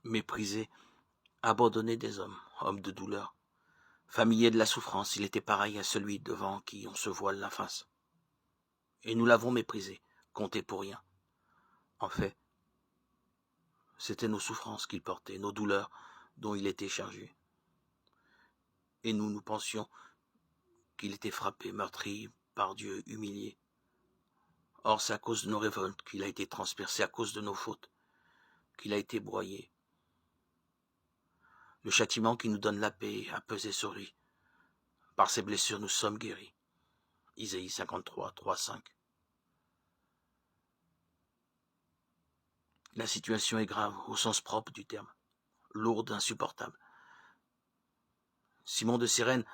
méprisé, abandonné des hommes, homme de douleur. Familier de la souffrance, il était pareil à celui devant qui on se voile la face. Et nous l'avons méprisé, compté pour rien. En fait, c'était nos souffrances qu'il portait, nos douleurs dont il était chargé. Et nous pensions qu'il était frappé, meurtri par Dieu, humilié. Or, c'est à cause de nos révoltes qu'il a été transpercé, à cause de nos fautes qu'il a été broyé. Le châtiment qui nous donne la paix a pesé sur lui. Par ses blessures, nous sommes guéris. Isaïe 53, 3, 5. La situation est grave, au sens propre du terme. Lourde, insupportable. Simon de Cyrène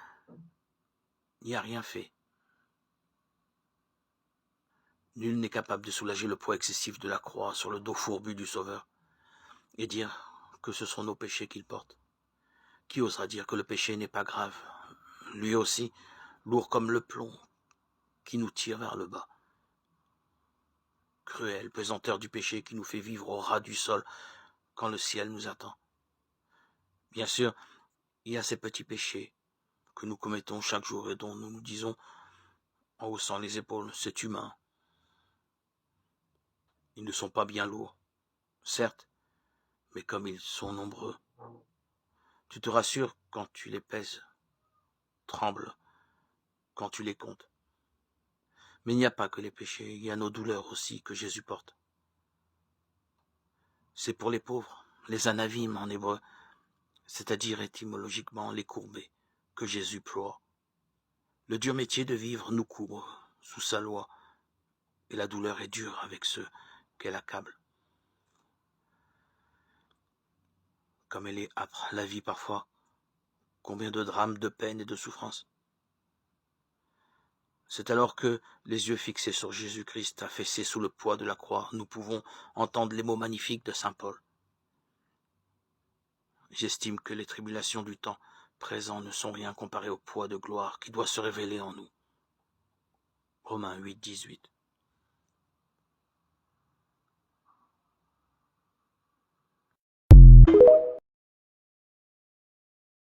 n'y a rien fait. Nul n'est capable de soulager le poids excessif de la croix sur le dos fourbu du Sauveur et dire que ce sont nos péchés qu'il porte. Qui osera dire que le péché n'est pas grave, lui aussi, lourd comme le plomb, qui nous tire vers le bas. Cruelle pesanteur du péché qui nous fait vivre au ras du sol quand le ciel nous attend. Bien sûr, il y a ces petits péchés que nous commettons chaque jour et dont nous nous disons, en haussant les épaules, c'est humain. Ils ne sont pas bien lourds, certes, mais comme ils sont nombreux, tu te rassures quand tu les pèses, trembles quand tu les comptes. Mais il n'y a pas que les péchés, il y a nos douleurs aussi que Jésus porte. C'est pour les pauvres, les anavim en hébreu, c'est-à-dire étymologiquement les courbés, que Jésus pleure. Le dur métier de vivre nous couvre sous sa loi, et la douleur est dure avec ceux qu'elle accable. Comme elle est âpre, la vie parfois, combien de drames, de peines et de souffrances. C'est alors que, les yeux fixés sur Jésus-Christ, affaissé sous le poids de la croix, nous pouvons entendre les mots magnifiques de saint Paul. J'estime que les tribulations du temps présent ne sont rien comparées au poids de gloire qui doit se révéler en nous. Romains 8, 18.